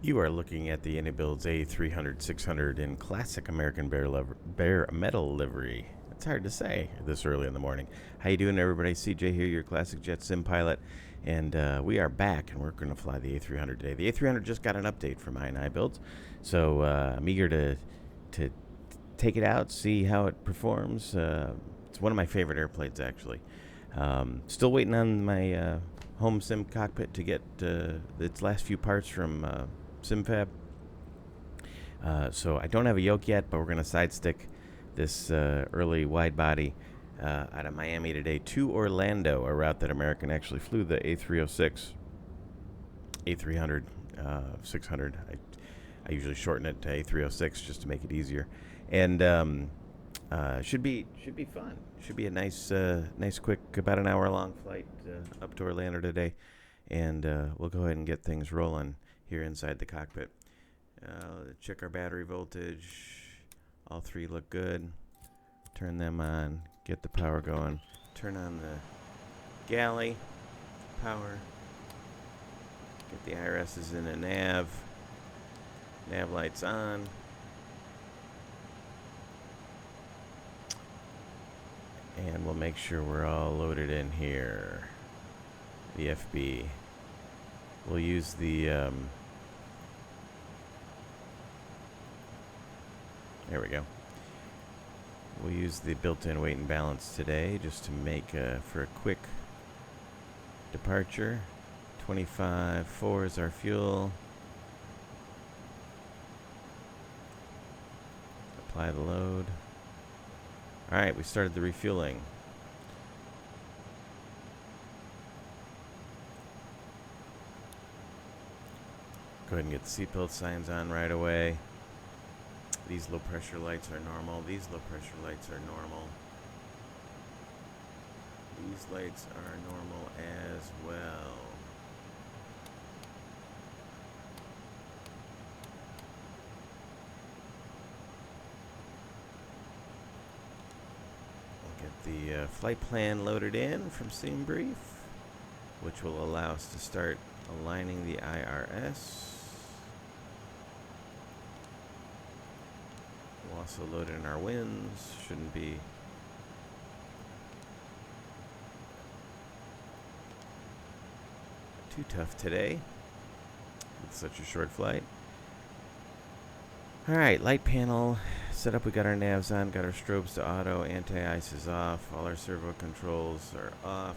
You are looking at the iniBuilds A300-600 in classic American bare metal livery. It's hard to say this early in the morning. How you doing, everybody? CJ here, your classic jet sim pilot, and we are back, and we're going to fly the A300 today. The A300 just got an update from iniBuilds, so I'm eager to take it out, see how it performs. It's one of my favorite airplanes, actually. Still waiting on my home sim cockpit to get its last few parts from SimFab. So I don't have a yoke yet, but we're going to side stick this early wide body out of Miami today to Orlando, a route that American actually flew the A306, A300, 600. I usually shorten it to A306 just to make it easier, and should be fun. Should be a nice quick, about an hour long flight up to Orlando today, and we'll go ahead and get things rolling here inside the cockpit. Check our battery voltage. All three look good. Turn them on. Get the power going. Turn on the galley power. Get the IRSs in the nav. Nav lights on. And we'll make sure we're all loaded in here. The FB. We'll use the there we go. We'll use the built-in weight and balance today just to make for a quick departure. 25.4 is our fuel. Apply the load. Alright, we started the refueling. Go ahead and get the seatbelt signs on right away. These low pressure lights are normal. These low pressure lights are normal. These lights are normal as well. We'll get the flight plan loaded in from Scene Brief, which will allow us to start aligning the IRS. We'll also load in our winds. Shouldn't be too tough today with such a short flight. Alright, light panel set up. We got our navs on, got our strobes to auto, anti-ice is off, all our servo controls are off,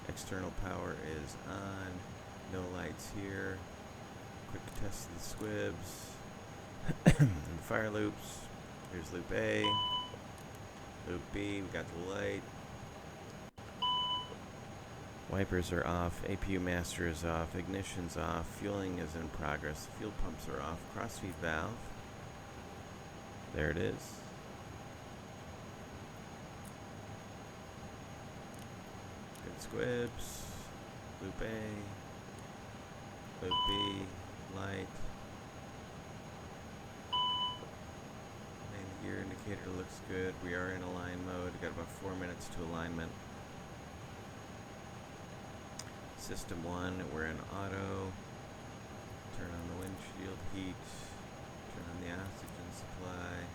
external power is on, no lights here. Quick test of the squibs and fire loops. Here's loop A, loop B, we got the light. Wipers are off, APU master is off, ignition's off, fueling is in progress, fuel pumps are off, crossfeed valve. There it is. Good squibs. Loop A, loop B, light. Gear indicator looks good. We are in align mode. We've got about 4 minutes to alignment. System 1, we're in auto. Turn on the windshield heat. Turn on the oxygen supply.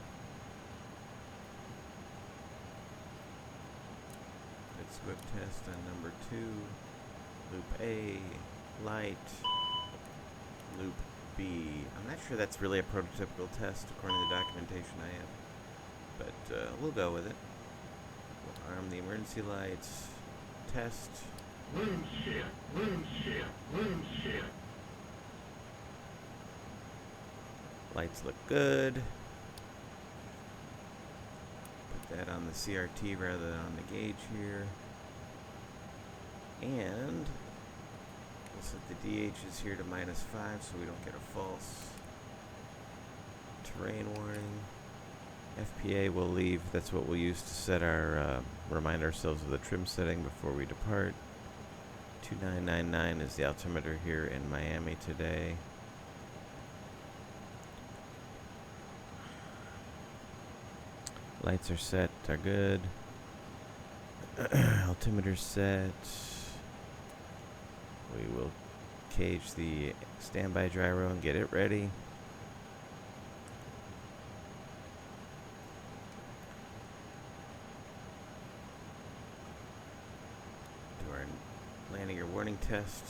Good squib test on number 2. Loop A, light. Loop B. I'm not sure that's really a prototypical test according to the documentation I have, but we'll go with it. We'll arm the emergency lights. Test. Wind shear, wind shear, wind shear. Lights look good. Put that on the CRT rather than on the gauge here. And we'll set the DHs here to -5 so we don't get a false terrain warning. FPA will leave. That's what we'll use to set our, remind ourselves of the trim setting before we depart. 2999 is the altimeter here in Miami today. Lights are set, are good. Altimeter set. We will cage the standby gyro and get it ready. Do our landing gear warning test.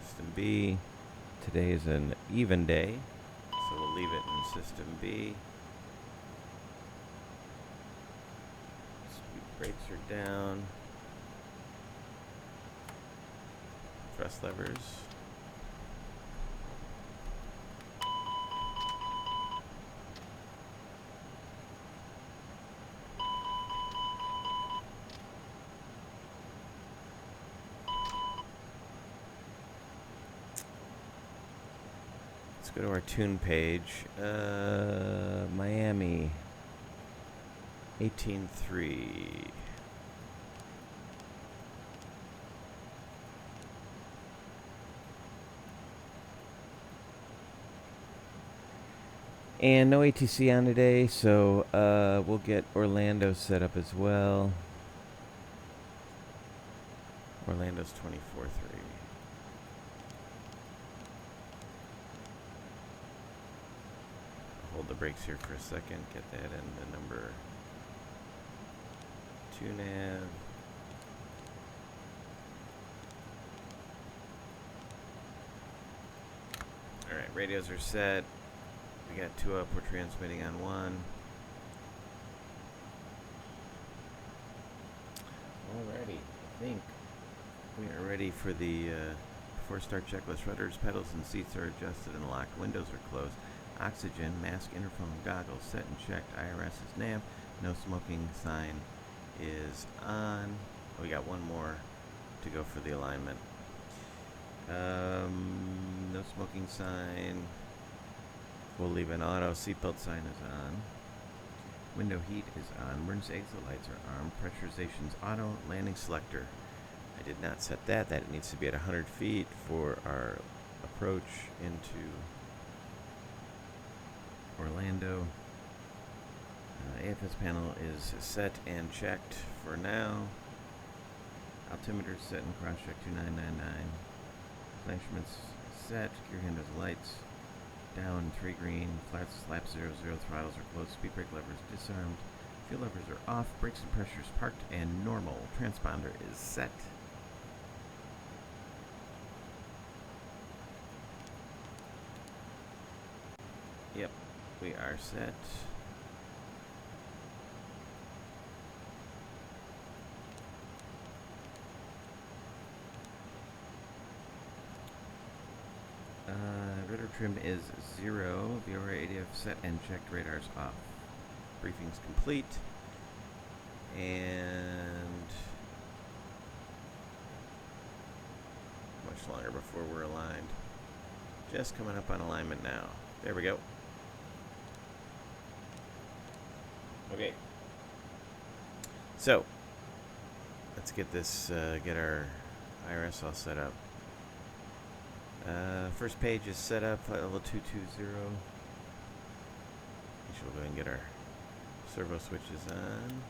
System B. Today is an even day, so we'll leave it in System B. Speed brakes are down. Thrust levers. Let's go to our tune page. Miami 18.3. And no ATC on today, so we'll get Orlando set up as well. Orlando's 24.3. Hold the brakes here for a second. Get that in the number 2 nav. All right, radios are set. We got 2 up. We're transmitting on 1. Alrighty, I think we are ready for the before start checklist. Rudders, pedals, and seats are adjusted and locked. Windows are closed. Oxygen, mask, interphone, goggles set and checked. IRS is nav. No smoking sign is on. We got one more to go for the alignment. No smoking sign. We'll leave an auto. Seatbelt sign is on. Window heat is on. Emergency exit lights are on. Pressurization's auto. Landing selector. I did not set that. That needs to be at 100 feet for our approach into Orlando. AFS panel is set and checked for now. Altimeter set and cross check 2999. Flash instruments set. Gear handles lights down 3 green. Flaps slap 00. Throttles are closed. Speed brake levers disarmed. Fuel levers are off. Brakes and pressures parked and normal. Transponder is set. Yep, we are set. Rudder trim is 0. VOR ADF set and checked. Radars off. Briefing's complete. And much longer before we're aligned. Just coming up on alignment now. There we go. Okay. So, let's get this, get our IRS all set up. First page is set up, flight level 220. We should go ahead and get our servo switches on.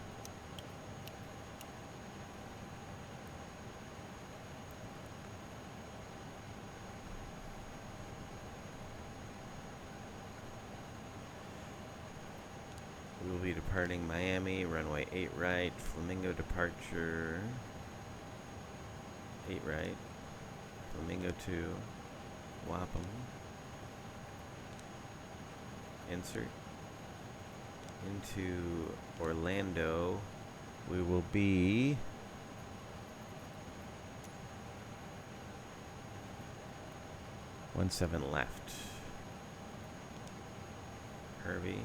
We will be departing Miami, runway 8 right, Flamingo departure, 8 right, Flamingo 2, Wappum, insert into Orlando. We will be one 7 left. Hervey.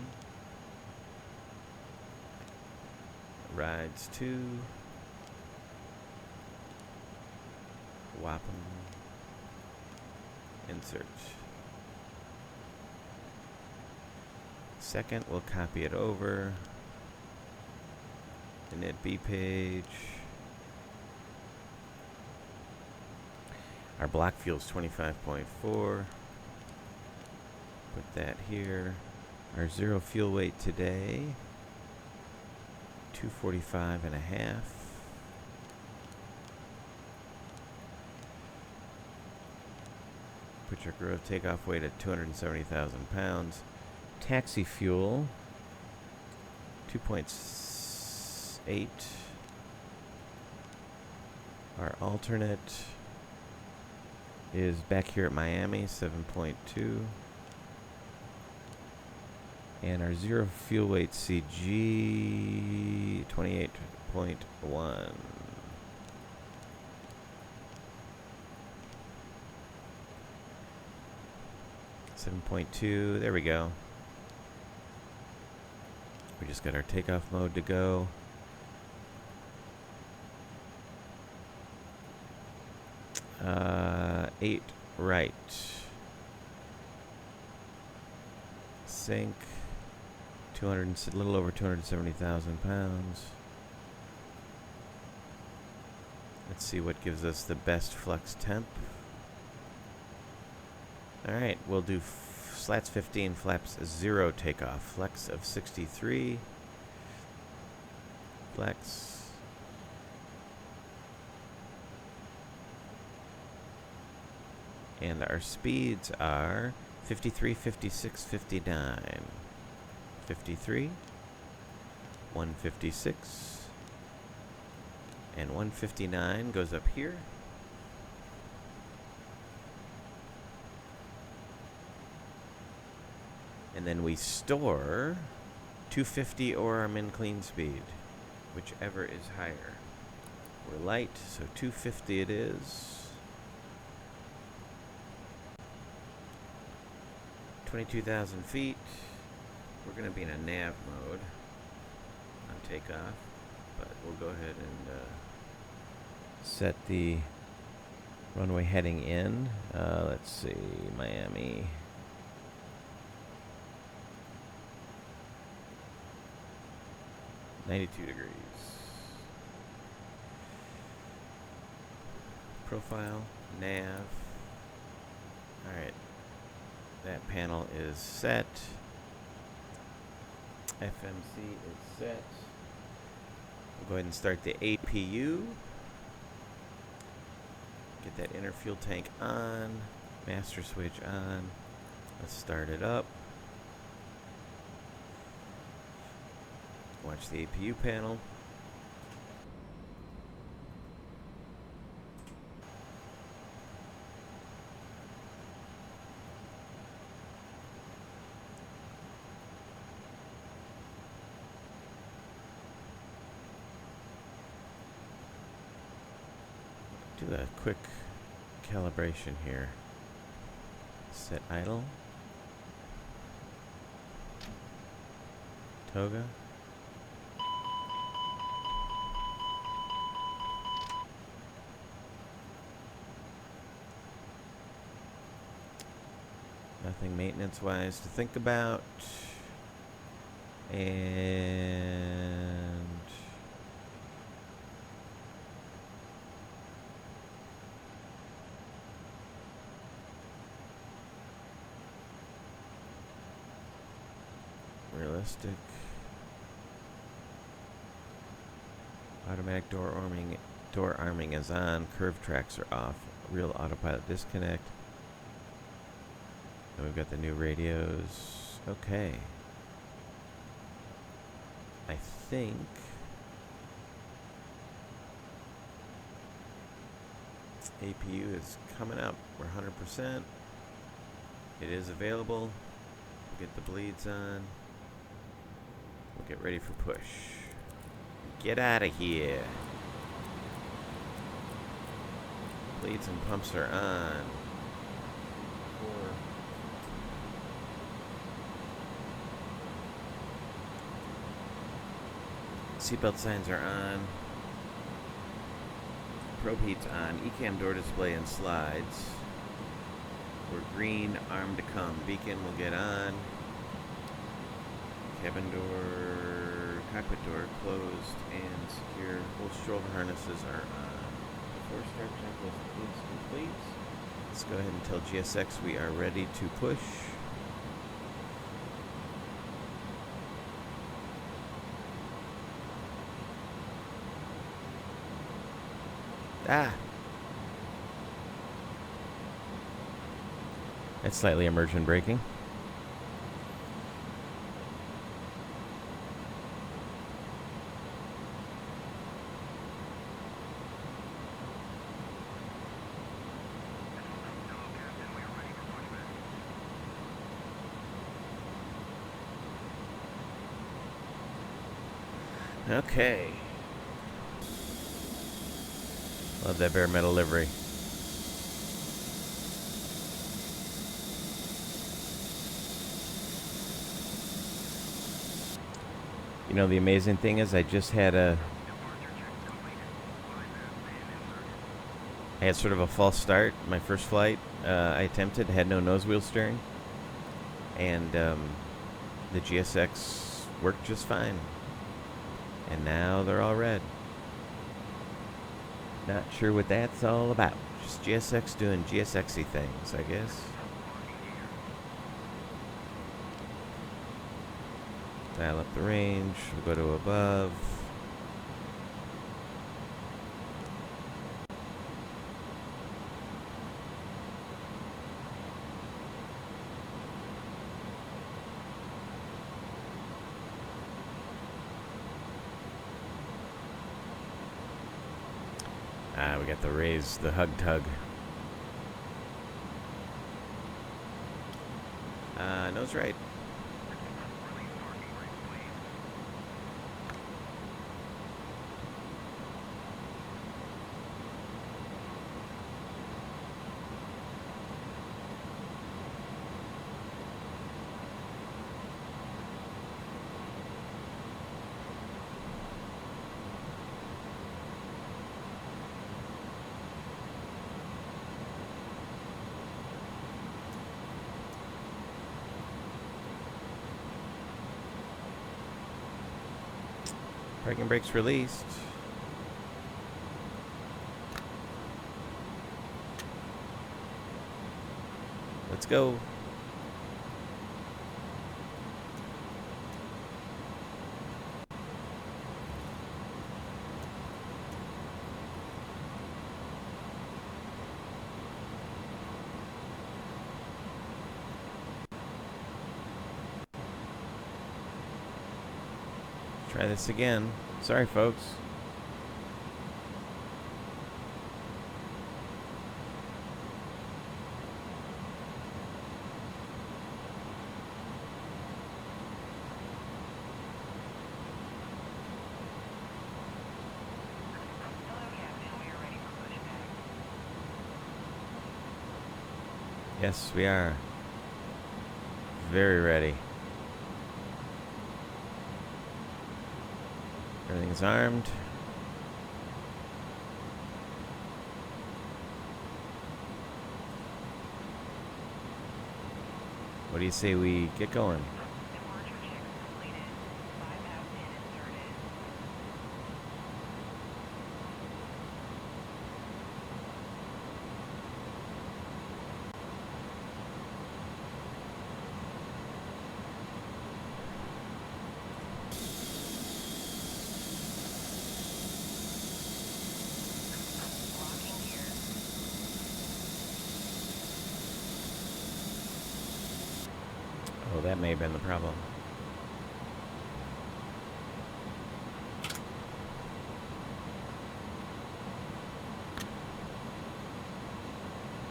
Rides to Wappum. Insert. Second, we'll copy it over. Init B page. Our block fuel is 25.4. Put that here. Our zero fuel weight today, 245.5. Pitch our growth. Takeoff weight at 270,000 pounds. Taxi fuel 2.8. Our alternate is back here at Miami, 7.2. And our zero fuel weight CG 28.1. .2, there we go. We just got our takeoff mode to go. Eight right. Sink. A little over 270,000 pounds. Let's see what gives us the best flex temp. Alright, we'll do slats 15, flaps 0 takeoff. Flex of 63. Flex. And our speeds are 53, 56, 59. 53, 156, and 159 goes up here. And then we store 250 or our min clean speed, whichever is higher. We're light, so 250 it is. 22,000 feet. We're going to be in a nav mode on takeoff, but we'll go ahead and set the runway heading in. Let's see, Miami. .92 degrees. Profile, nav. Alright, that panel is set. FMC is set. We'll go ahead and start the APU. Get that inner fuel tank on. Master switch on. Let's start it up. Watch the APU panel. Do a quick calibration here. Set idle. Toga. Nothing maintenance-wise to think about. And realistic. Automatic door arming is on. Curve tracks are off. Real autopilot disconnect. And we've got the new radios. Okay. I think APU is coming up. We're 100%. It is available. We'll get the bleeds on. We'll get ready for push. Get out of here. Bleeds and pumps are on. Seatbelt signs are on. Probe heat's on. ECAM door display and slides. We're green, arm to come. Beacon will get on. Cabin door, cockpit door closed and secure. Both shoulder harnesses are on. Before start checklist is complete. Let's go ahead and tell GSX we are ready to push. It's slightly immersion braking. Okay. Love that bare metal livery. You know, the amazing thing is I had sort of a false start. My first flight I attempted had no Nosewheel steering. And the GSX worked just fine. And now they're all red. Not sure what that's all about. Just GSX doing GSX-y things, I guess. Dial up the range. We'll go to above. We got the hug tug. Nose right. Parking brakes released. Let's go. Try this again. Sorry, folks. Yes, we are. Very ready. Everything's armed. What do you say we get going? Oh, that may have been the problem.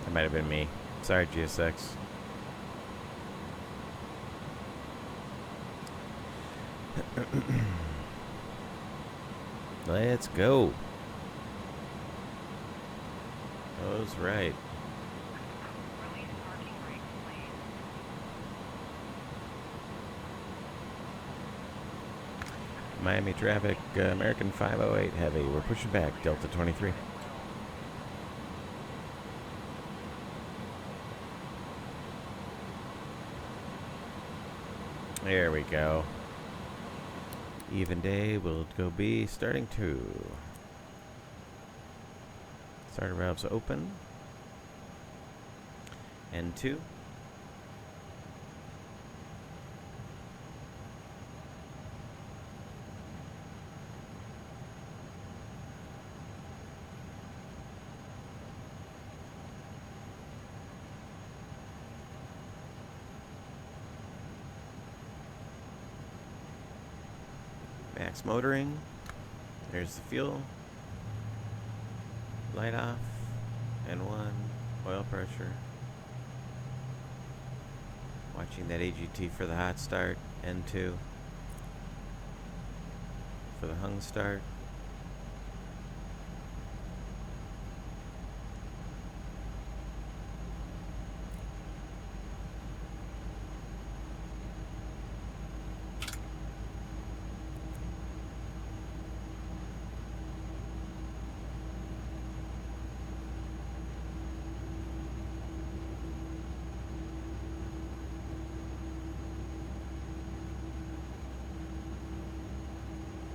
That might have been me. Sorry, GSX. Let's go. That's right. Miami traffic, American 508 heavy. We're pushing back, Delta 23. There we go. Even day will go be starting 2. Starter valves open. N2. Max motoring. There's the fuel. Light off. N1. Oil pressure. Watching that AGT for the hot start. N2 for the hung start.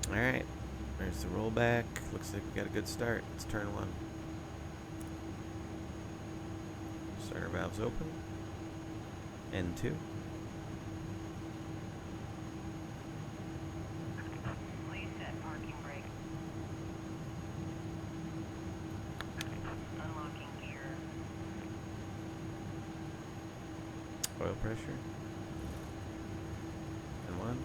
Alright, there's the rollback. Looks like we got a good start. It's turn 1. Starter valves open. N2. Please set parking brake. Unlocking gear. Oil pressure. N1.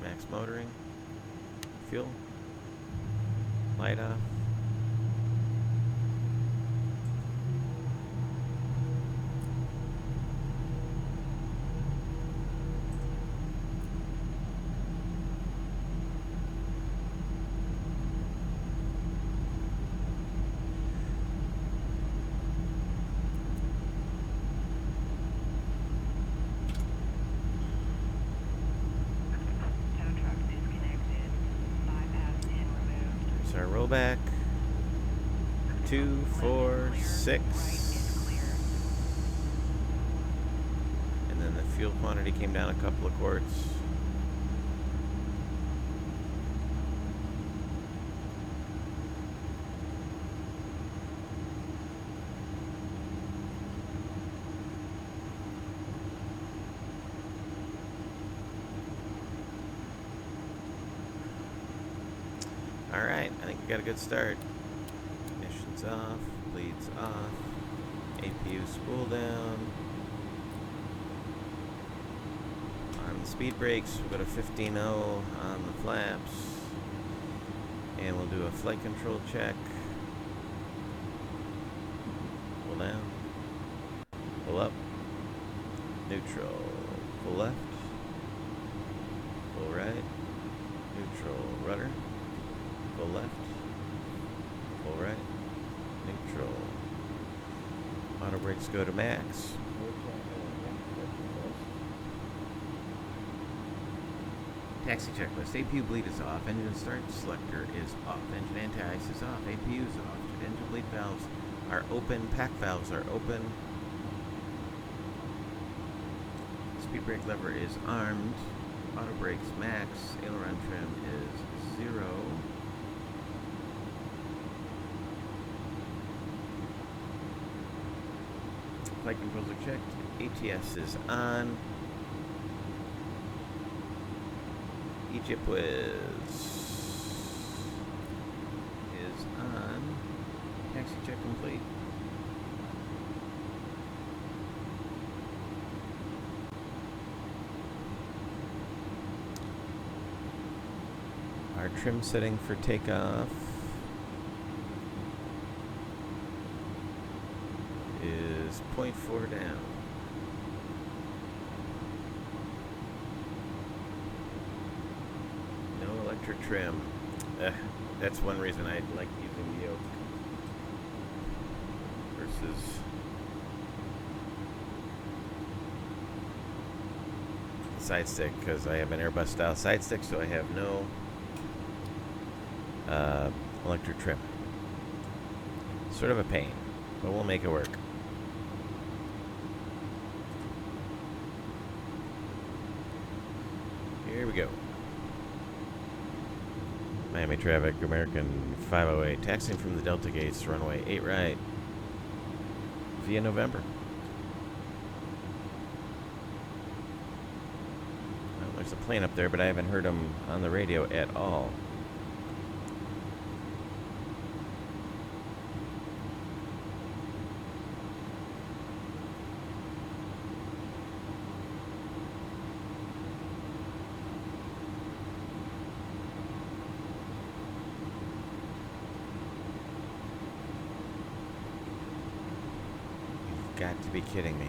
Max motoring. Fuel. Light off. Our rollback. 2, 4, 6. And then the fuel quantity came down a couple of quarts. Alright, I think we got a good start. Ignition's off, bleeds off, APU spool down. On the speed brakes, we'll go to 15.0 on the flaps. And we'll do a flight control check. Pull down, pull up, neutral, pull left, pull right, neutral, rudder. Pull left, pull right, neutral. Auto brakes go to max. Taxi checklist. APU bleed is off. Engine start selector is off. Engine anti-ice is off. APU is off. Engine bleed valves are open. Pack valves are open. Speed brake lever is armed. Auto brakes max. Aileron trim is 0. Flight controls are checked. ATS is on. Egypt Whiz is on. Taxi check complete. Our trim setting for takeoff is 0.4 down. No electric trim. That's one reason I like using the yoke versus side stick, because I have an Airbus style side stick, so I have no electric trim. Sort of a pain, but we'll make it work. Here we go. Miami traffic, American 508, taxiing from the Delta gates, runway 8 right, via November. Well, there's a plane up there, but I haven't heard them on the radio at all. Got to be kidding me.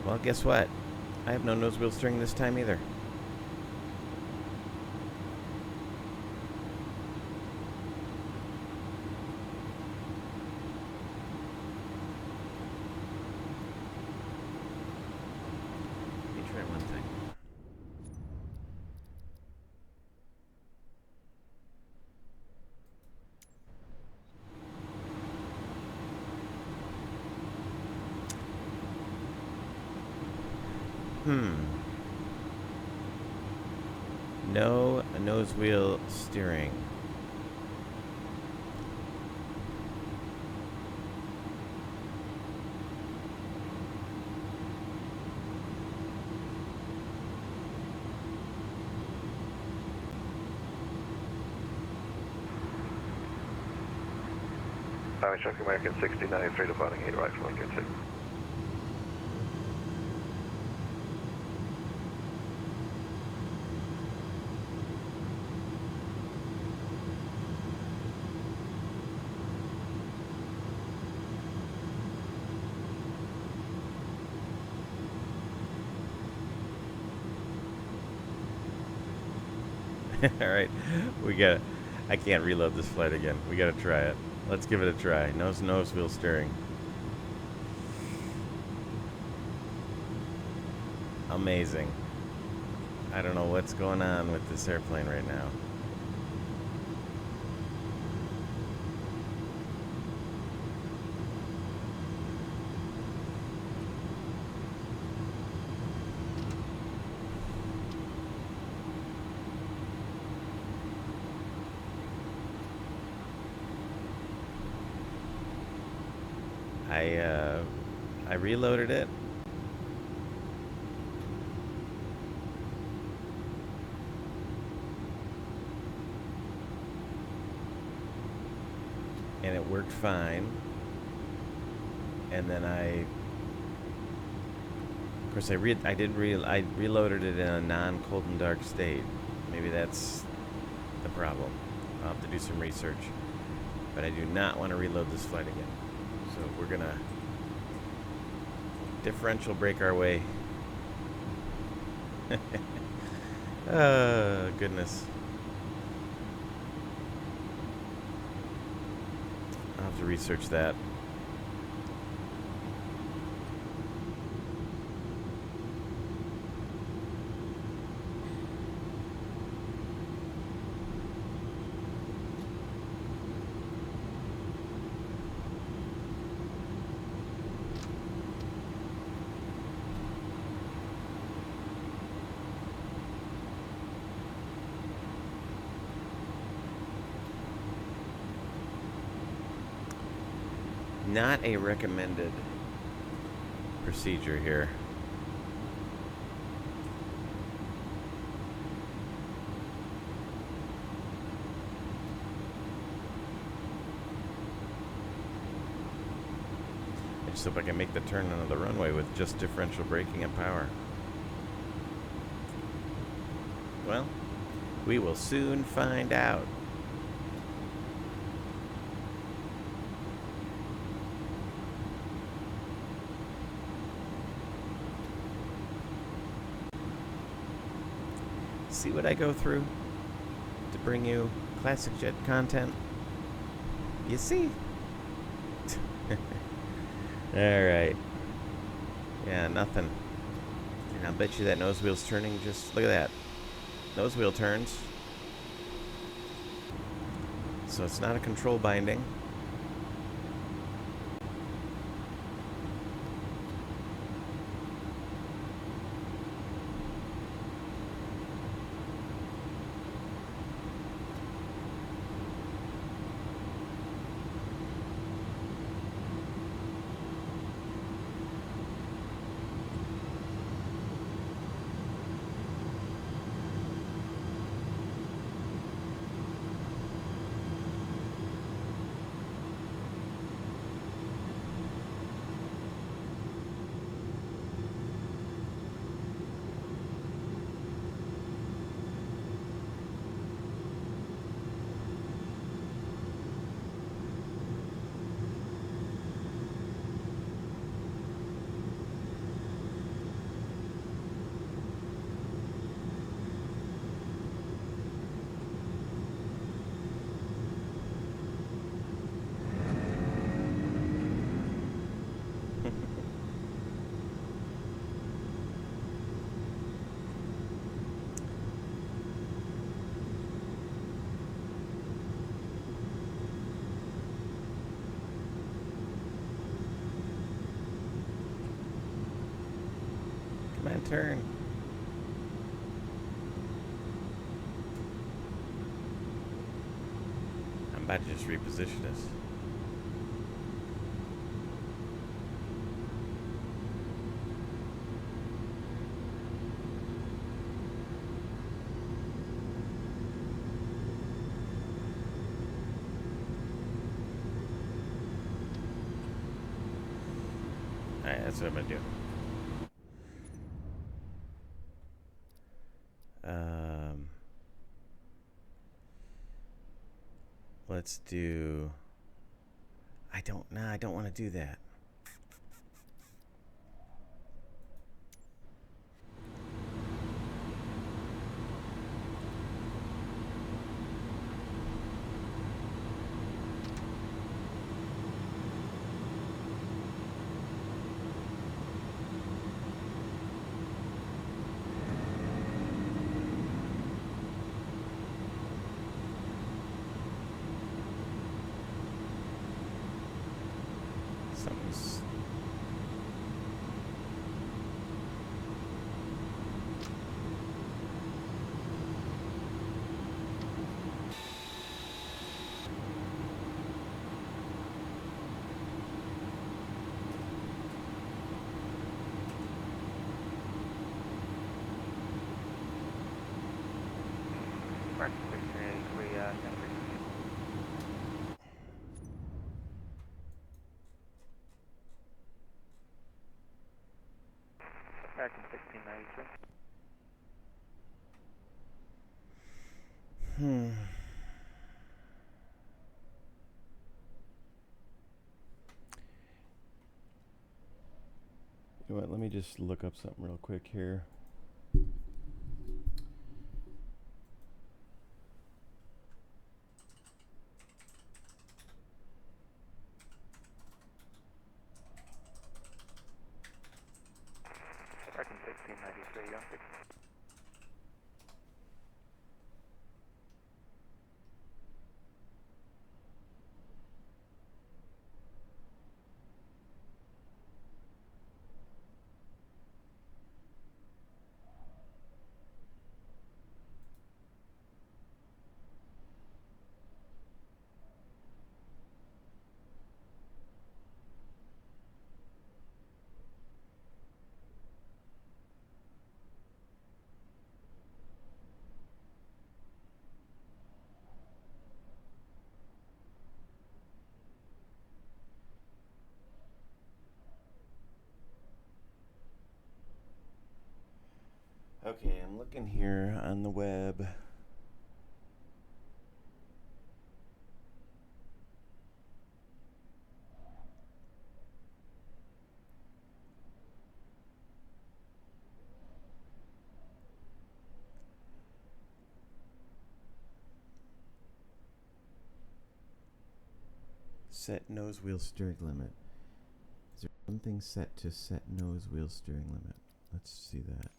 Well, guess what? I have no nose wheel steering this time either. Let me try one thing. No nose wheel steering. Truck American 6093 departing 8 right from Lincoln 6. All right, I can't reload this flight again. We gotta try it. Let's give it a try. Nose wheel steering. Amazing. I don't know what's going on with this airplane right now. I reloaded it. And it worked fine. And then I reloaded it in a non-cold and dark state. Maybe that's the problem. I'll have to do some research. But I do not want to reload this flight again. So we're gonna differential brake our way. Oh, goodness. I'll have to research that. Not a recommended procedure here. I just hope I can make the turn onto the runway with just differential braking and power. Well, we will soon find out. See what I go through to bring you classic jet content? You see? Alright. Yeah, nothing. And I'll bet you that nose wheel's turning. Just look at that. Nose wheel turns. So it's not a control binding. on, turn. I'm about to just reposition us. Alright, that's what I'm gonna do. Let's do... I don't want to do that. Something's... American 1683, American 1693. You know what, let me just look up something real quick here. American 1693, yeah. Okay, I'm looking here on the web. Set nose wheel steering limit. Is there something set to set nose wheel steering limit? Let's see that.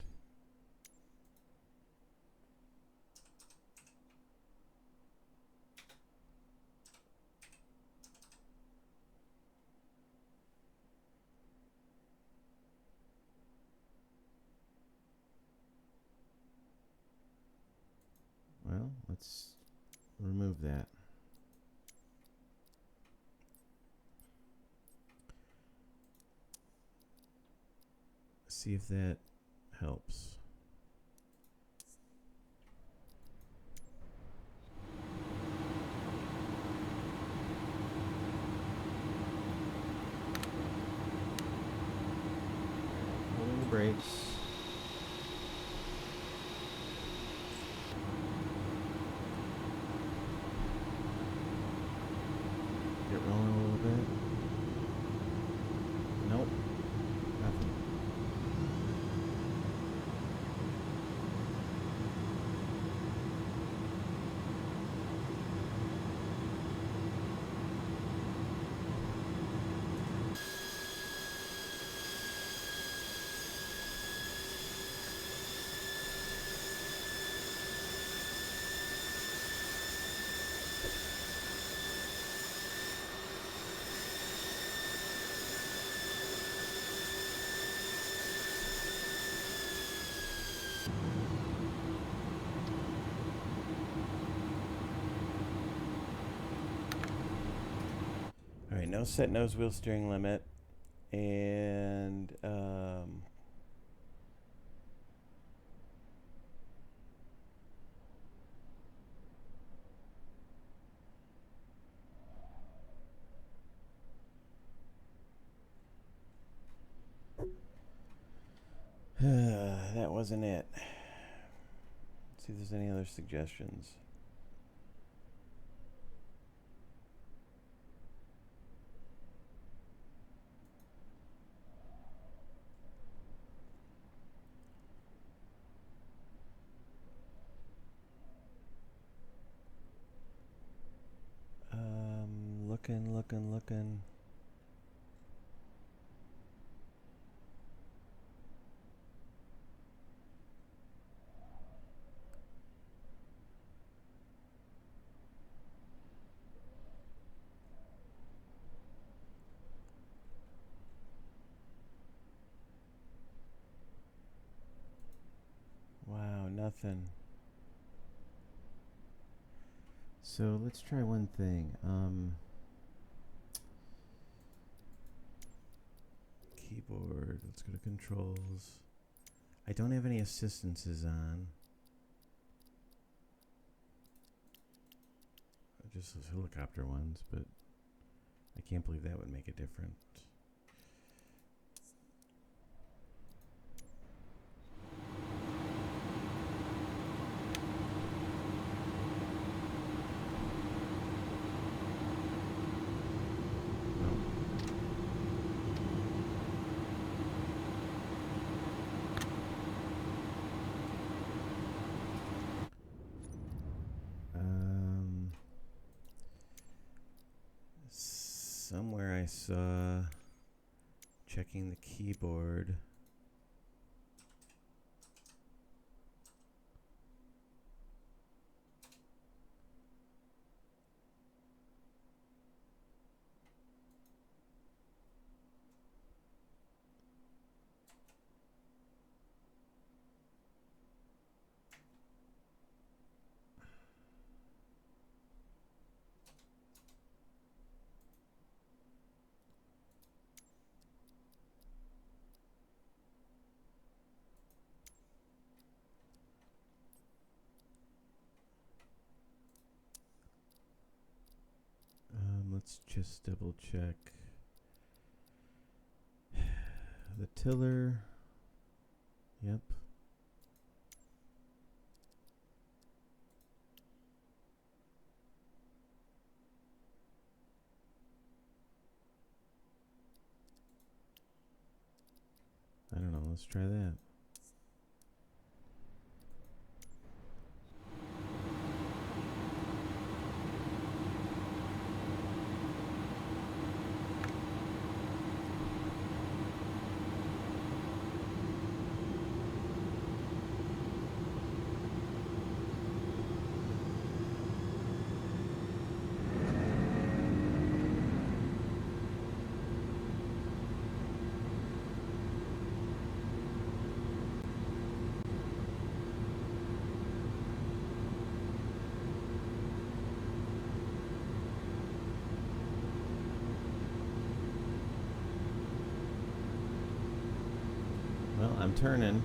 Well, let's remove that. See if that helps. Holding the brakes. Get rolling a little bit. Nope. Nothing. no set nose wheel steering limit, and that wasn't it. Let's see if there's any other suggestions. Looking. Wow, nothing. So let's try one thing. Keyboard, let's go to controls. I don't have any assistances on. Just those helicopter ones, but I can't believe that would make a difference. Somewhere I saw checking the keyboard. Let's just double check the tiller. Yep. I don't know, let's try that. Well, I'm turning.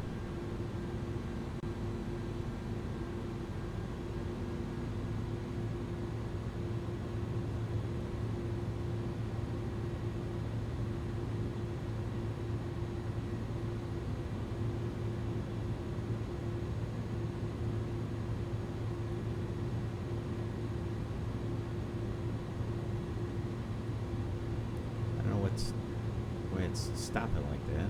I don't know why it's stopping like that.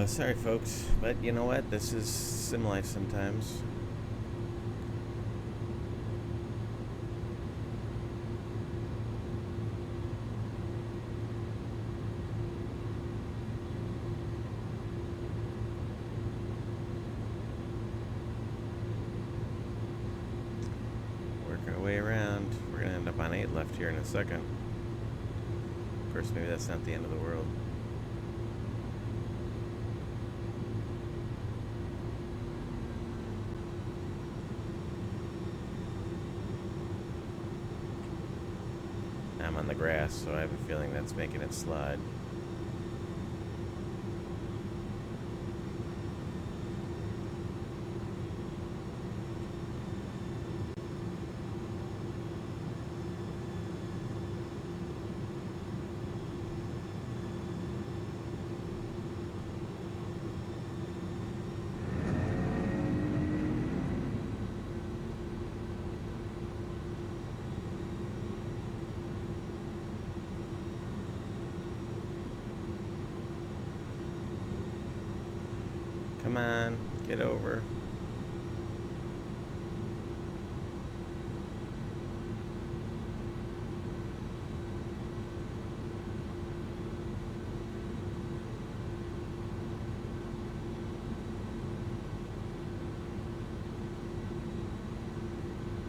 Sorry folks, but you know what? This is sim life sometimes. working our way around. We're gonna end up on 8 left here in a second. Of course, maybe that's not the end of the world. I'm on the grass, so I have a feeling that's making it slide. Come on, get over.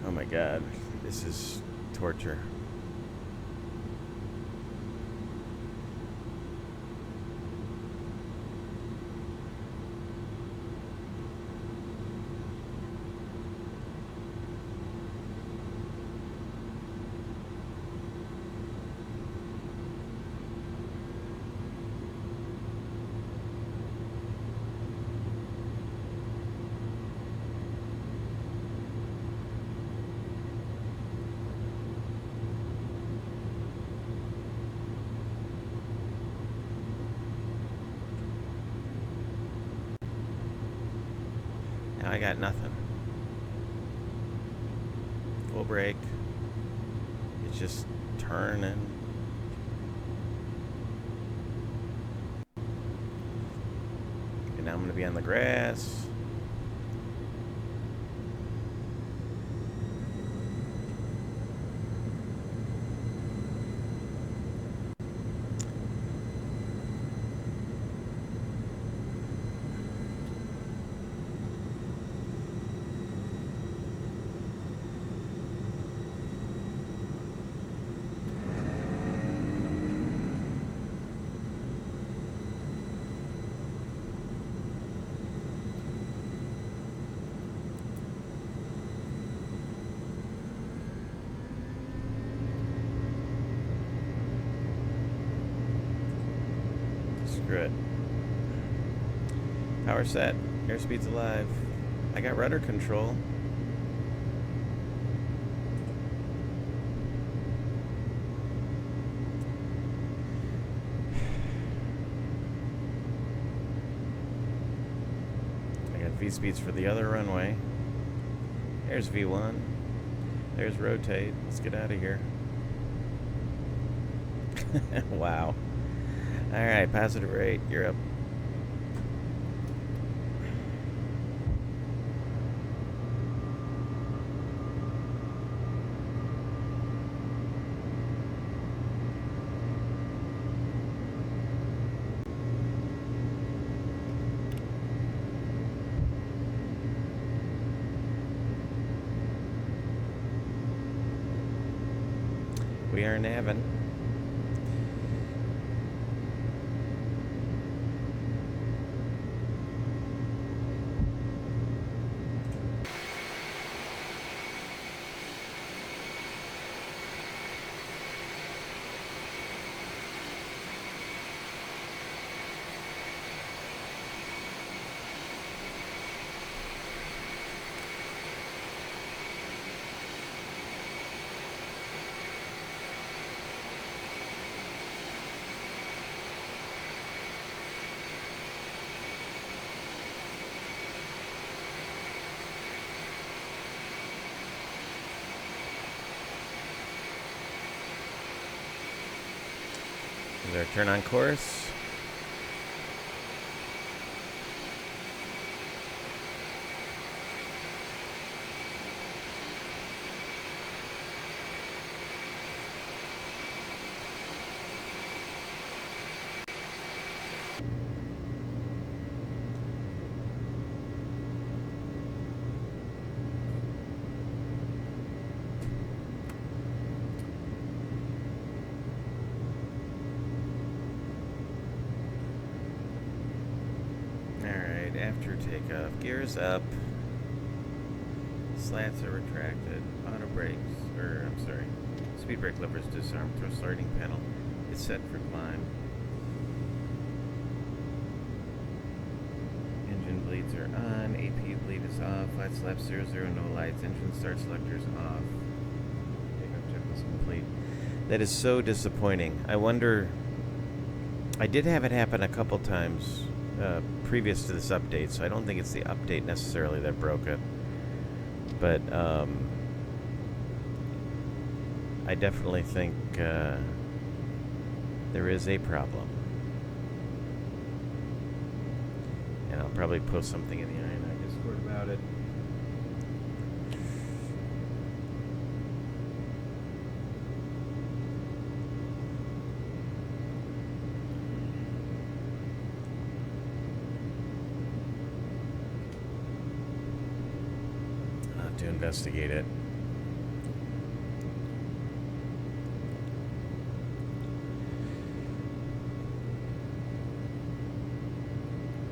Oh my God, this is torture. Now I got nothing. Full brake. It's just turning. And now I'm gonna be on the grass. Screw it. Power set. Airspeed's alive. I got rudder control. I got V speeds for the other runway. There's V1. There's rotate. Let's get out of here. Wow. Alright, positive rate. You're up. We are navin'. Is there a turn on course? takeoff. Gears up. Slats are retracted. Auto brakes, I'm sorry. Speed brake levers disarmed. Throw sliding panel is set for climb. Engine bleeds are on. AP bleed is off. Flat slap 00, no lights. Engine start selectors off. Takeoff checklist complete. That is so disappointing. I wonder. I did have it happen a couple times previous to this update, so I don't think it's the update necessarily that broke it. But I definitely think there is a problem. And I'll probably post something in the iniBuilds Discord about it. I'll have to investigate it.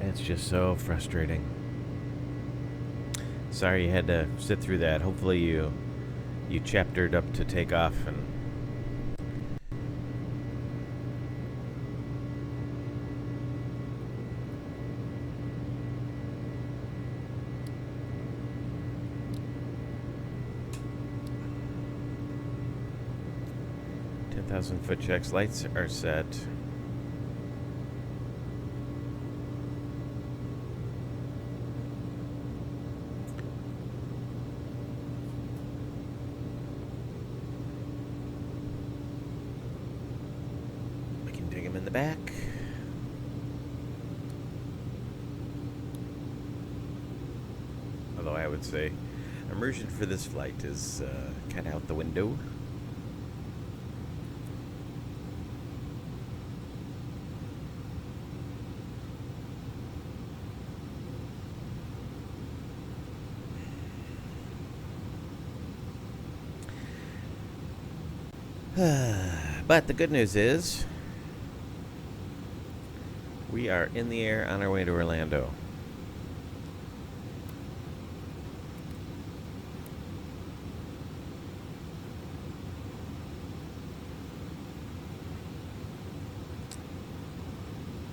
It's just so frustrating. Sorry you had to sit through that. Hopefully you chaptered up to take off and foot checks. Lights are set. We can dig them in the back. Although I would say immersion for this flight is kind of out the window. But the good news is we are in the air on our way to Orlando.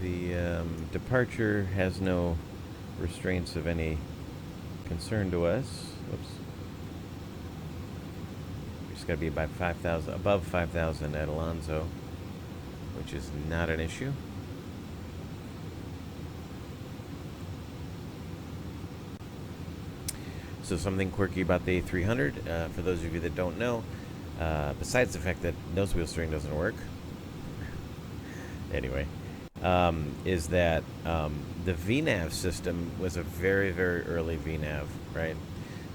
The departure has no restraints of any concern to us. Whoops. It's got to be about 5,000, above 5,000 at Alonzo, which is not an issue. So something quirky about the A300, for those of you that don't know, besides the fact that Nosewheel steering doesn't work, anyway, is that the VNAV system was a very, very early VNAV, right?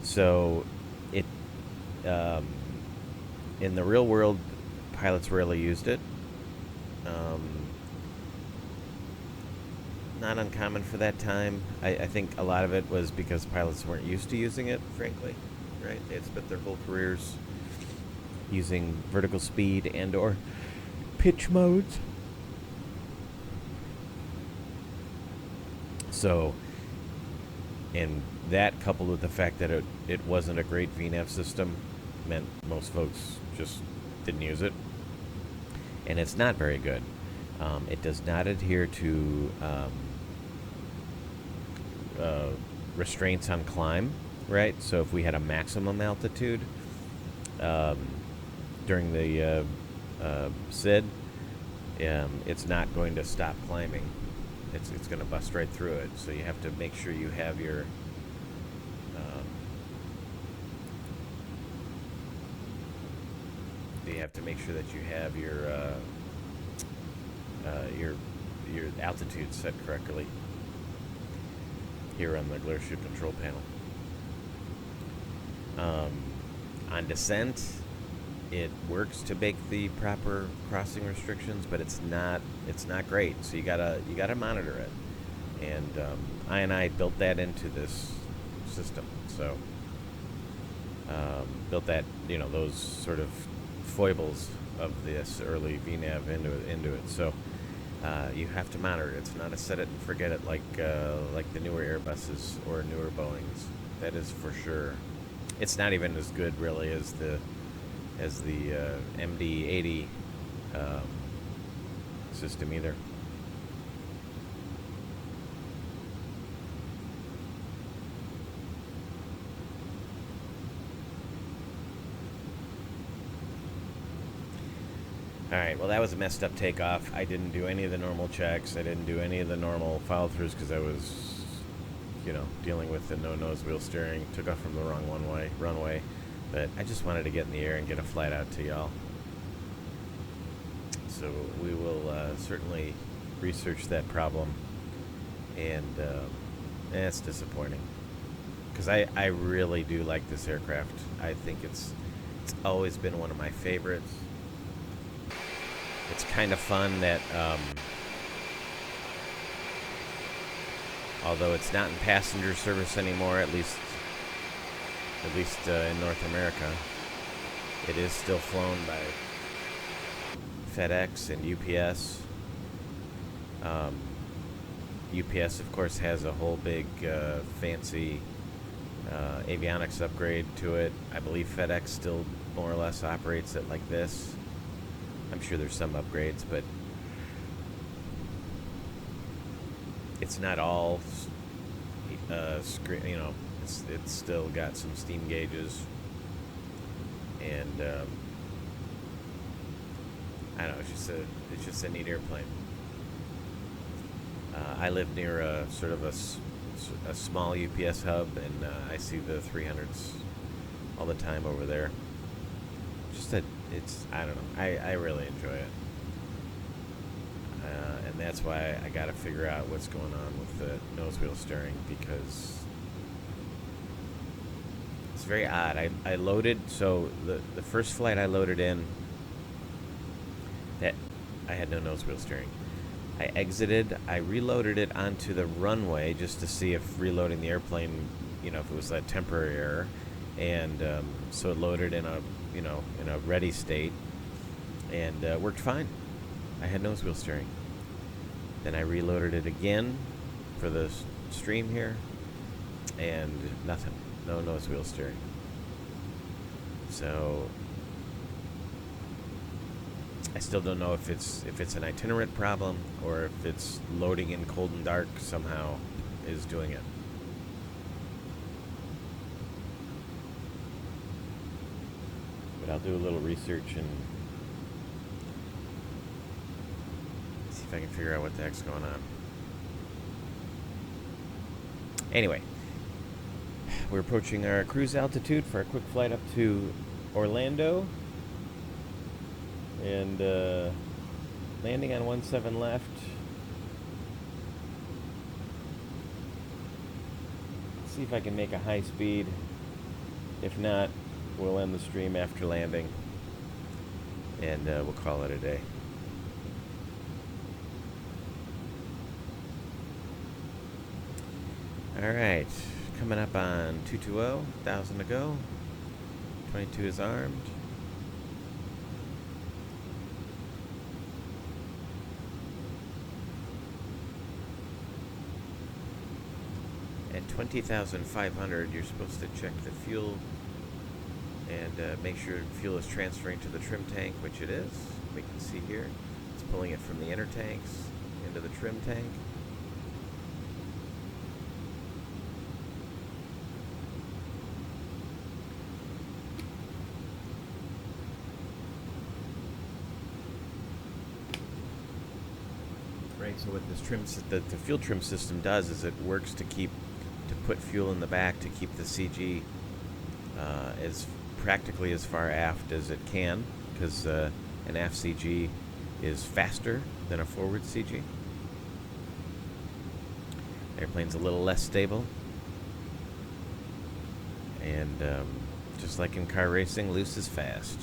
So it in the real world, pilots rarely used it. Not uncommon for that time. I think a lot of it was because pilots weren't used to using it, frankly, right? They had spent their whole careers using vertical speed and or pitch modes. So, and that coupled with the fact that it wasn't a great VNAV system meant most folks just didn't use it. And it's not very good. It does not adhere to restraints on climb, right? So if we had a maximum altitude during the SID, it's not going to stop climbing. It's going to bust right through it. So you have to make sure you have your your altitude set correctly here on the glare chute control panel. On descent, it works to make the proper crossing restrictions, but it's not great. So you gotta monitor it, and I built that into this system. So built that, those sort of foibles of this early VNAV into it. So You have to monitor it. It's not a set it and forget it like the newer Airbuses or newer Boeings. That is for sure. It's not even as good really as the MD-80 system either. Alright, well that was a messed up takeoff. I didn't do any of the normal checks. I didn't do any of the normal follow-throughs because I was, you know, dealing with the no Nosewheel steering. Took off from the wrong runway. But I just wanted to get in the air and get a flight out to y'all. So we will certainly research that problem. And it's disappointing. Because I really do like this aircraft. I think it's always been one of my favorites. It's kind of fun that, although it's not in passenger service anymore, at least in North America, it is still flown by FedEx and UPS. UPS, of course, has a whole big fancy avionics upgrade to it. I believe FedEx still more or less operates it like this. I'm sure there's some upgrades, but it's not all, you know, it's still got some steam gauges, and I don't know, it's just a neat airplane. I live near a sort of a small UPS hub, and I see the 300s all the time over there. Just that I don't know, I really enjoy it, and that's why I got to figure out what's going on with the Nosewheel steering, because it's very odd. I loaded, so the first flight I loaded in, that I had no Nosewheel steering. I exited, I reloaded it onto the runway just to see if reloading the airplane, you know, if it was a temporary error, and so it loaded in a, you know, in a ready state, and worked fine. I had Nosewheel steering. Then I reloaded it again for the stream here, and nothing. No Nosewheel steering. So I still don't know if it's an itinerant problem or if it's loading in cold and dark somehow is doing it. But I'll do a little research and see if I can figure out what the heck's going on. Anyway, we're approaching our cruise altitude for a quick flight up to Orlando. And landing on 17 left. Let's see if I can make a high speed. If not, we'll end the stream after landing, and we'll call it a day. All right, coming up on 220, 1,000 to go. 22 is armed. At 20,500, you're supposed to check the fuel and make sure fuel is transferring to the trim tank, which it is. We can see here. It's pulling it from the inner tanks into the trim tank. Right, so what this the fuel trim system does is it works to put fuel in the back to keep the CG as practically as far aft as it can, because an aft CG is faster than a forward CG. Airplane's a little less stable, and just like in car racing, loose is fast.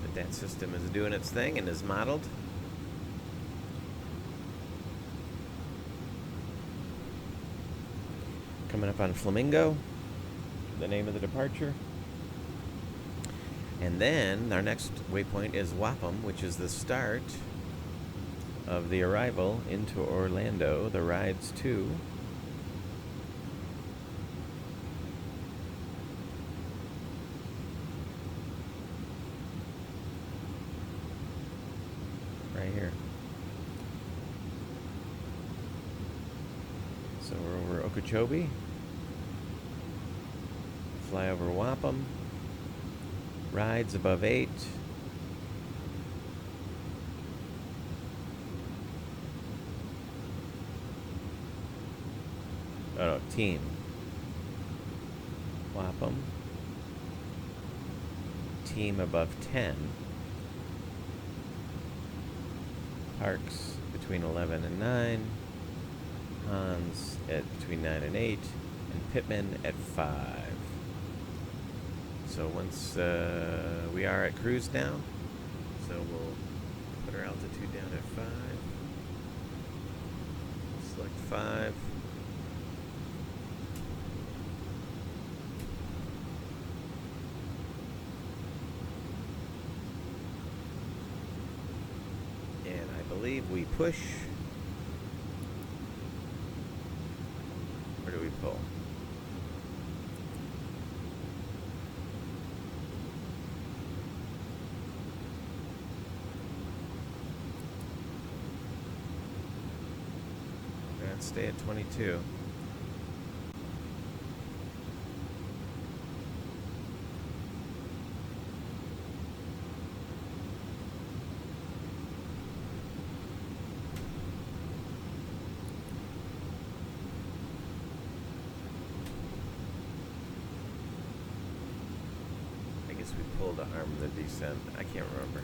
But that system is doing its thing and is modeled. Coming up on Flamingo, the name of the departure. And then our next waypoint is Wapham, which is the start of the arrival into Orlando, the rides to. Right here. So we're over Okeechobee. Fly over Wapham. Rides above 8. Oh no, team. Wapham. Team above 10. Parks between 11 and 9. Hans at between 9 and 8. And Pittman at 5. So once we are at cruise now, so we'll put our altitude down at 5. Select 5. And I believe we push. Or do we pull? Stay at 22. I guess we pulled to arm the descent. I can't remember.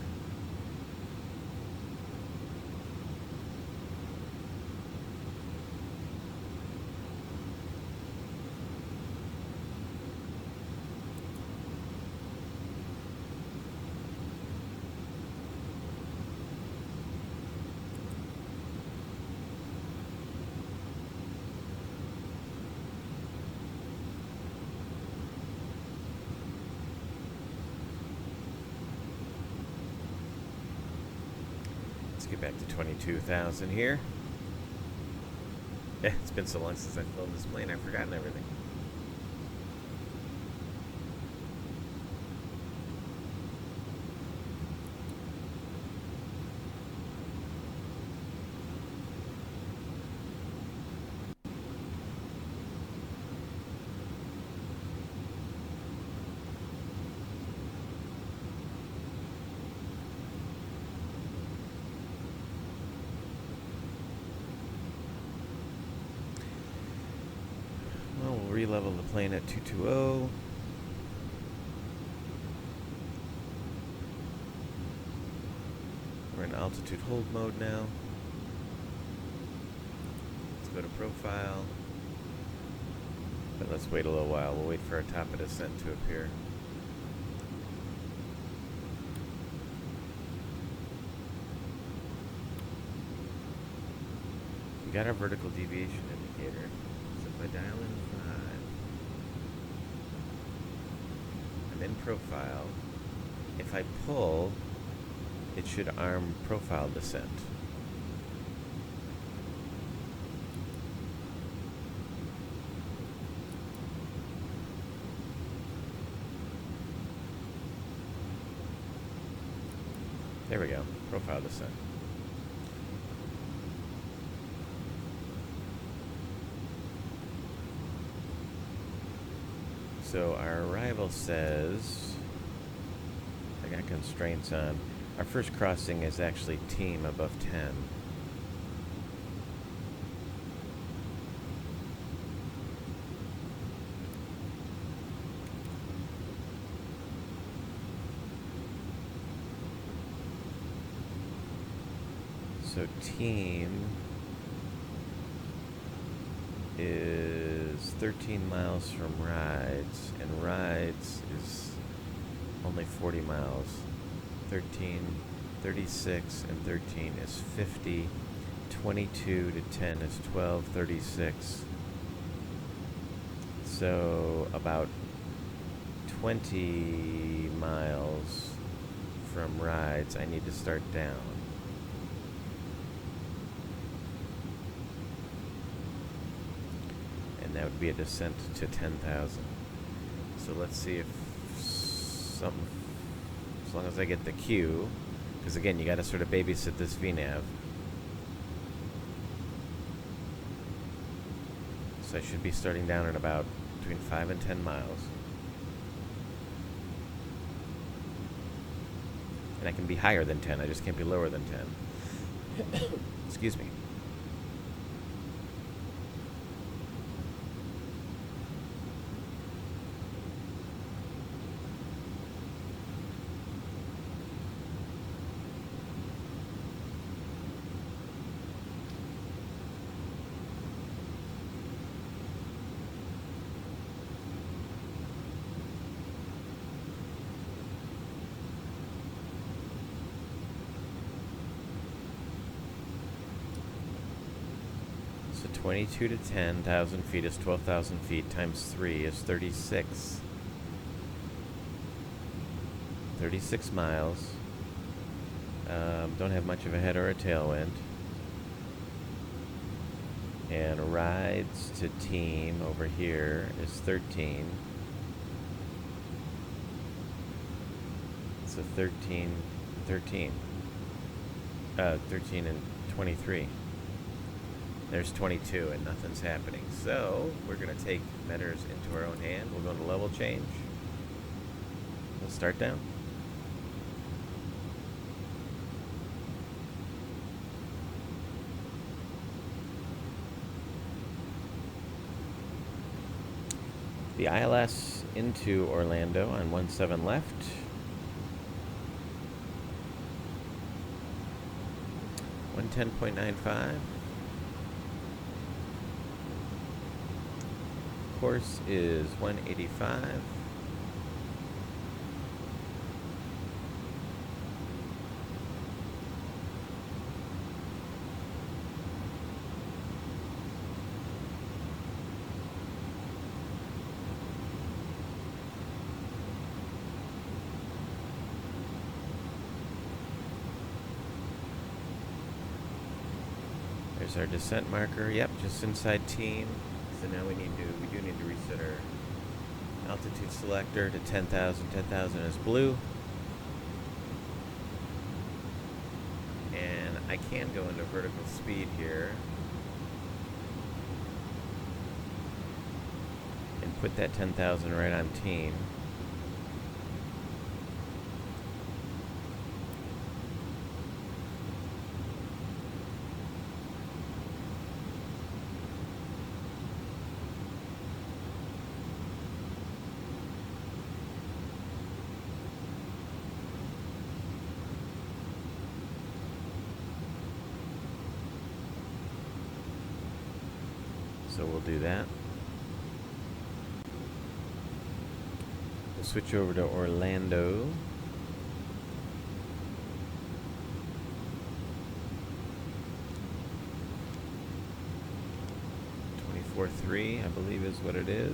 Let's get back to 22,000 here. Yeah, it's been so long since I've flown this plane, I've forgotten everything. Level the plane at 220. We're in altitude hold mode now. Let's go to profile. But let's wait a little while. We'll wait for our top of descent to appear. We got our vertical deviation indicator. So if I dial in 5, I'm in profile. If I pull, it should arm profile descent. There we go, profile descent. So our arrival says, I got constraints on. Our first crossing is actually team above 10. So team is 13 miles from rides, and rides is only 40 miles. 13, 36, and 13 is 50. 22 to 10 is 12, 36. So about 20 miles from rides, I need to start down. And that would be a descent to 10,000. So let's see if something, as long as I get the cue, because again, you got to sort of babysit this VNAV. So I should be starting down at about between 5 and 10 miles. And I can be higher than 10, I just can't be lower than 10. Excuse me. So 22 to 10,000 feet is 12,000 feet times 3 is 36. 36 miles. Don't have much of a head or a tailwind. And rides to team over here is 13. So 13 and 23. There's 22 and nothing's happening. So we're going to take matters into our own hand. We'll go into level change. We'll start down. The ILS into Orlando on 17 left. 110.95. Course is 185. There's our descent marker. Yep, just inside team. So now we do need to reset our altitude selector to 10,000. 10,000 is blue. And I can go into vertical speed here. And put that 10,000 right on team. So we'll do that. We'll switch over to Orlando. .24.3, I believe is what it is.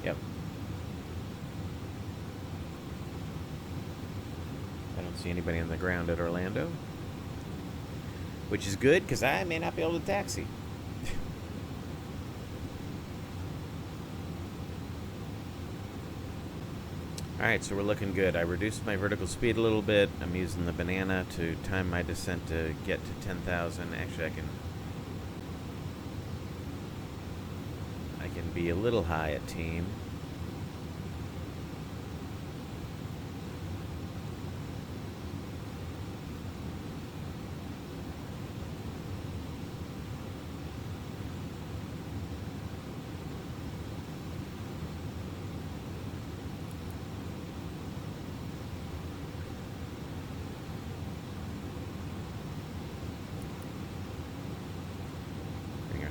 Yep. I don't see anybody on the ground at Orlando. Which is good, because I may not be able to taxi. Alright, so we're looking good. I reduced my vertical speed a little bit. I'm using the banana to time my descent to get to 10,000. Actually, I can be a little high at team.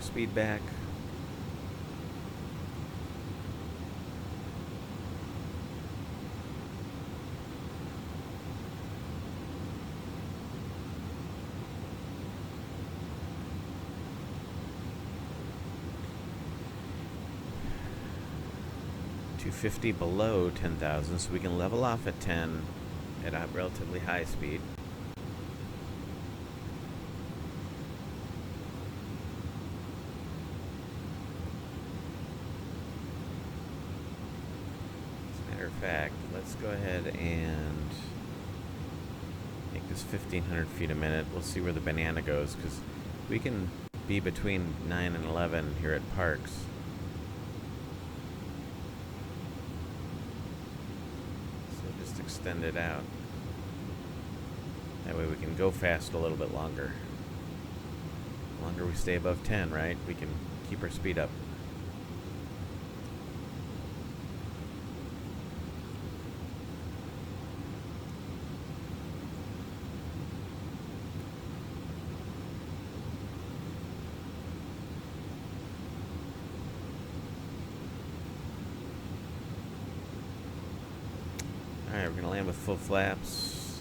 Speed back. 250 below 10,000, so we can level off at 10 at a relatively high speed. As a matter of fact, let's go ahead and make this 1,500 feet a minute. We'll see where the banana goes, because we can be between 9 and 11 here at Parks. Extend it out. That way we can go fast a little bit longer. The longer we stay above 10, right? We can keep our speed up. Alright, we're going to land with full flaps.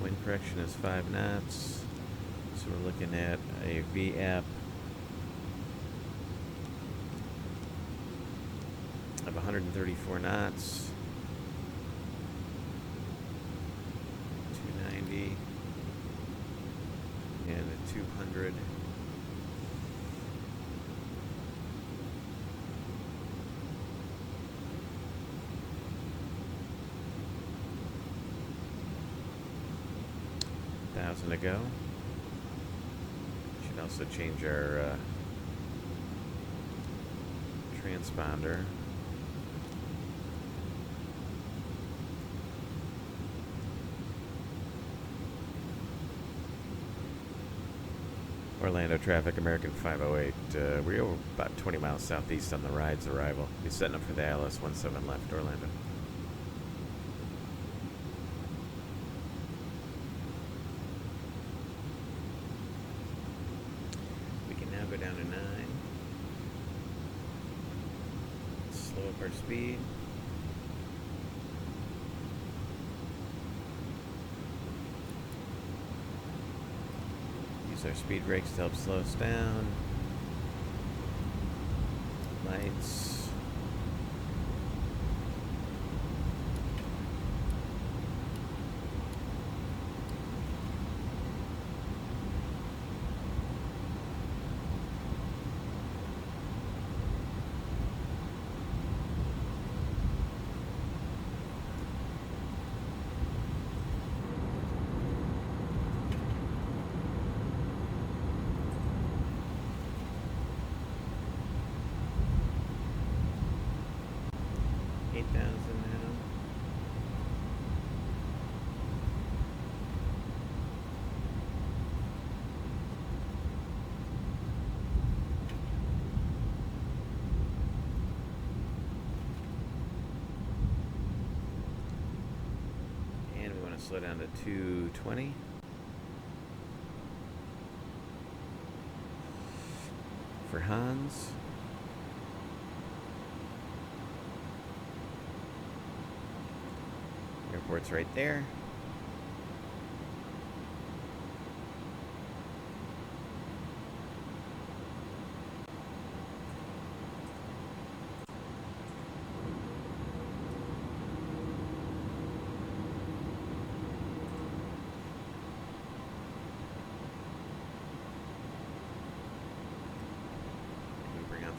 Wind correction is 5 knots. So we're looking at a VAP of 134 knots. 290. And a 200. To go. Should also change our transponder. Orlando traffic, American 508. We're about 20 miles southeast on the ride's arrival. He's setting up for the ILS 17 left, Orlando. Down to 9. Slow up our speed. Use our speed brakes to help slow us down. Lights. Slow down to 220. For Hans. Airport's right there.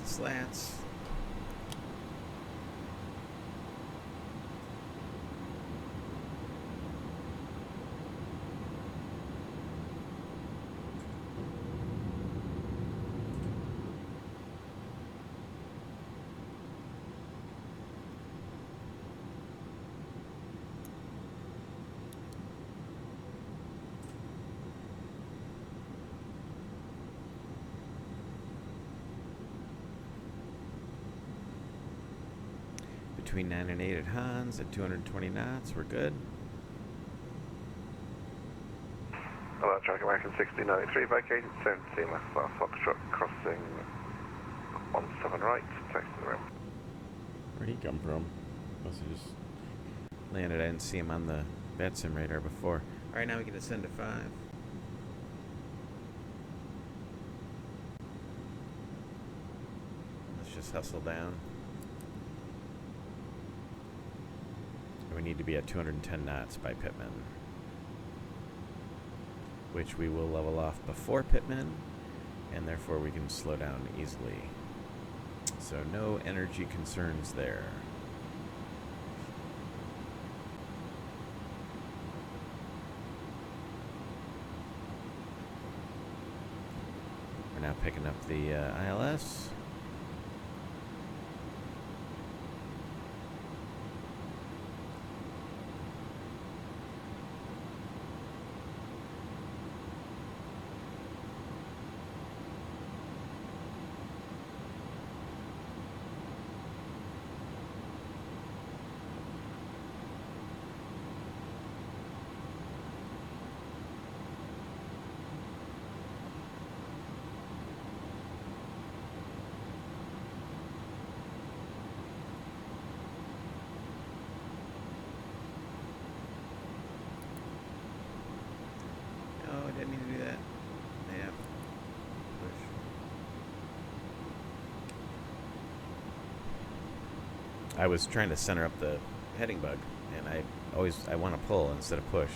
Slats. Between 9 and 8 at Hans at 220 knots. We're good. Hello, track American 6093, vacated 17 left bar, Foxtrot, crossing 17 right, text to the rim. Where'd he come from? Must have just landed. I didn't see him on the bat sim radar before. Alright, now we can descend to 5. Let's just hustle down. we need to be at 210 knots by Pitman, which we will level off before Pitman, and therefore we can slow down easily. So no energy concerns there. We're now picking up the ILS. Oh, I didn't mean to do that. Yeah. Push. I was trying to center up the heading bug, and I want to pull instead of push.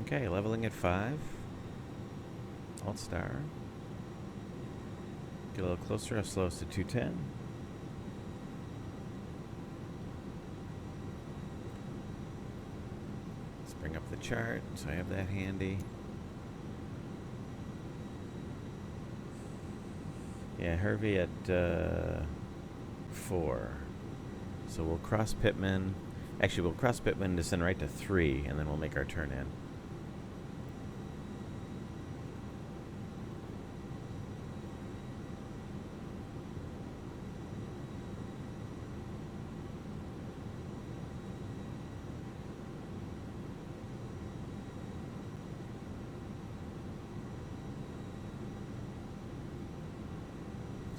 Okay, leveling at 5. Alt star. Get a little closer, I'll slow us to 210. Let's bring up the chart, so I have that handy. Yeah, Hervey at 4. So we'll cross Pitman. Actually, we'll cross Pitman, descend right to 3, and then we'll make our turn in.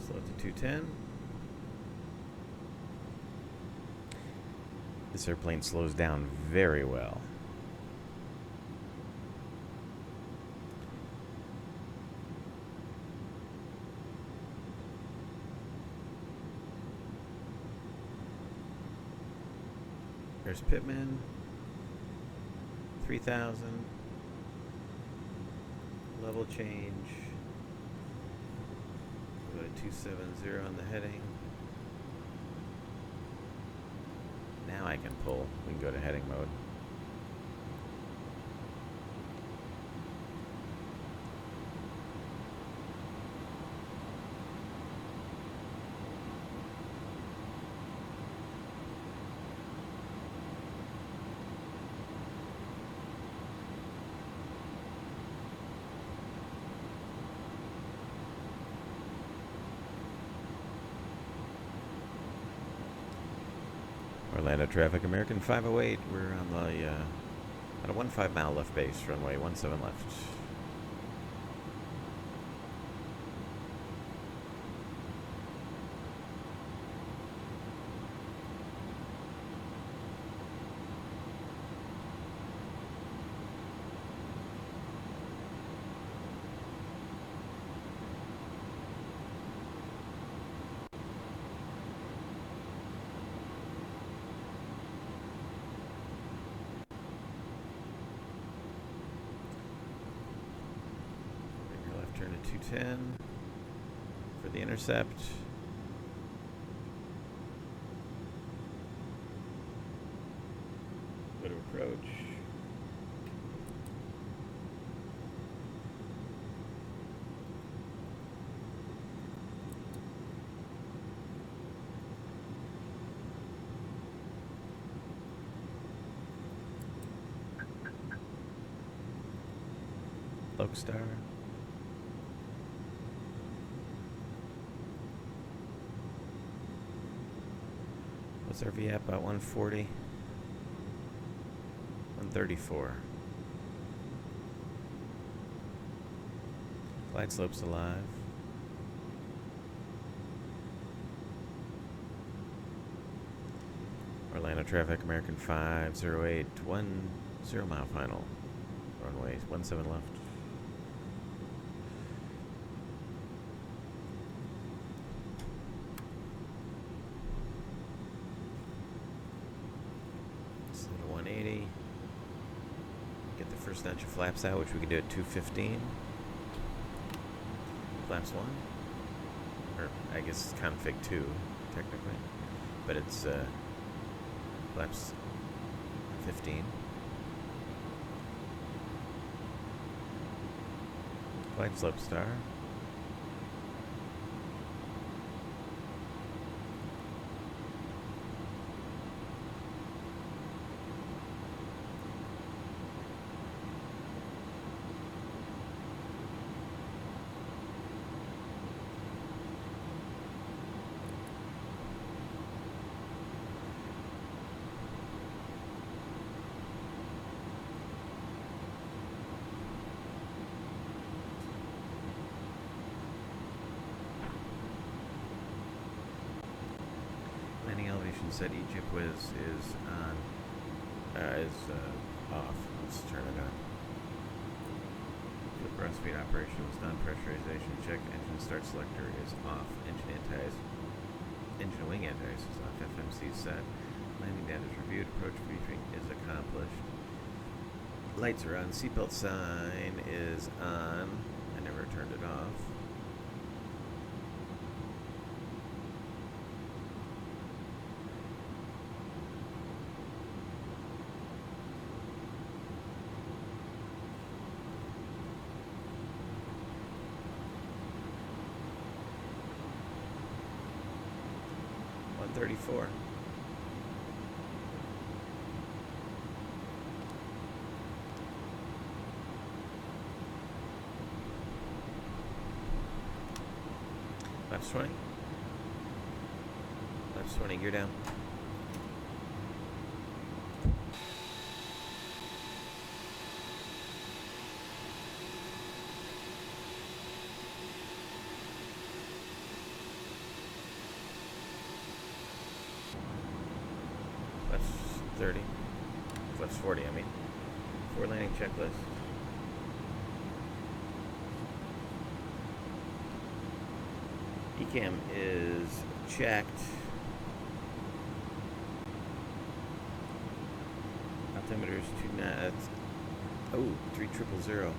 Slow it to 210. This airplane slows down very well. There's Pitman. 3,000. Level change. Go to 270 on the heading. Now I can pull. We can go to heading mode. Orlando traffic, American 508. We're on the at a 15 mile left base, runway 17 left. Turn to 210 for the intercept. Go to approach. Lokestar. What's our V at? About 140. 134. Glide slope's alive. Orlando traffic, American 508, 10 mile final. Runway 17 left. Slow to 180. Get the first notch of flaps out, which we can do at 215. Flaps 1. Or I guess it's config 2, technically. But it's flaps 15. Glide slope star. Landing elevation set Egypt is on, off. Let's turn it on. The ground speed operation was done. Pressurization checked. Engine start selector is off. Engine wing anti-ice is off. FMC set. Landing data is reviewed. Approach briefing is accomplished. Lights are on. Seatbelt sign is on. I never turned it off. One 34. Laps 20. Laps 20, gear down. Laps 30. Laps 40, I mean. 4 landing checklist. Ecam is checked. Altimeter is 2 knots. Oh, 3000.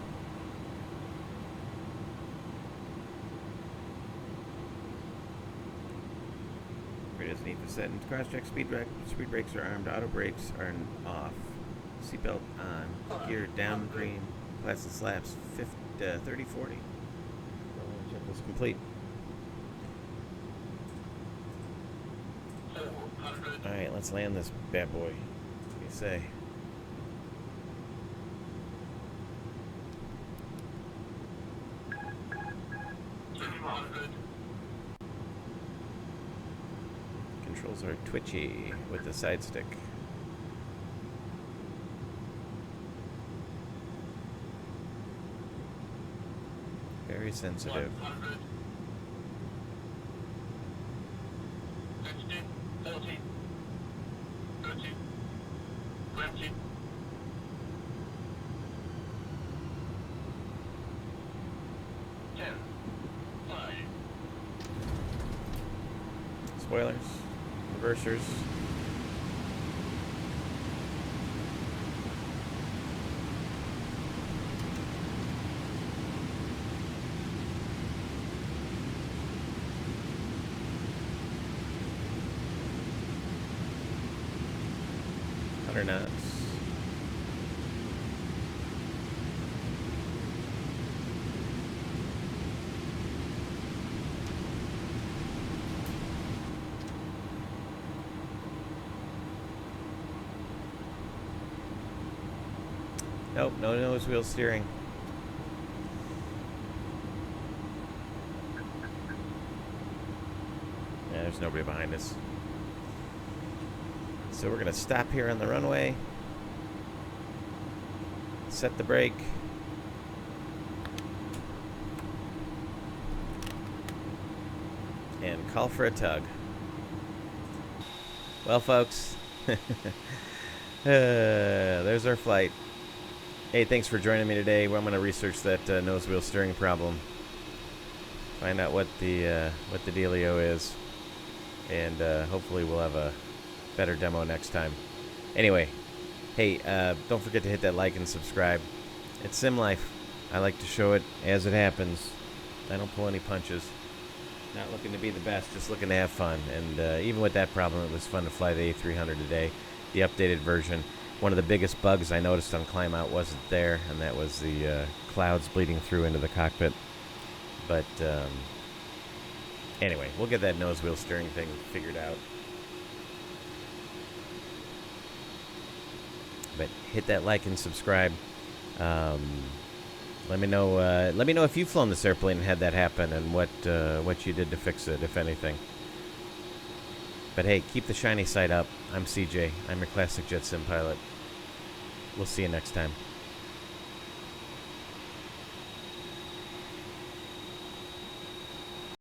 Radio's need to set and cross check. Speed brakes are armed. Auto brakes are off. Seatbelt on. Gear down green. Flats and slaps 3040. Checklist complete. Alright, let's land this bad boy. What do you say? Controls are twitchy with the side stick. Very sensitive. 60, 40, 30, 20. Spoilers, reversers. Knots. Nope, no Nosewheel steering. Yeah, there's nobody behind us. So we're going to stop here on the runway, set the brake, and call for a tug. Well, folks, there's our flight. Hey, thanks for joining me today. Well, I'm going to research that Nosewheel steering problem, find out what the dealio is, and hopefully we'll have a better demo next time. Anyway, hey, don't forget to hit that like and subscribe. It's Sim Life. I like to show it as it happens. I don't pull any punches. Not looking to be the best, just looking to have fun. And even with that problem, it was fun to fly the A300 today, the updated version. One of the biggest bugs I noticed on climb out wasn't there, and that was the clouds bleeding through into the cockpit. But anyway, we'll get that nose wheel steering thing figured out. But hit that like and subscribe. Let me know if you've flown this airplane and had that happen, and what you did to fix it, if anything. But hey, keep the shiny side up. I'm CJ. I'm your classic jet sim pilot. We'll see you next time.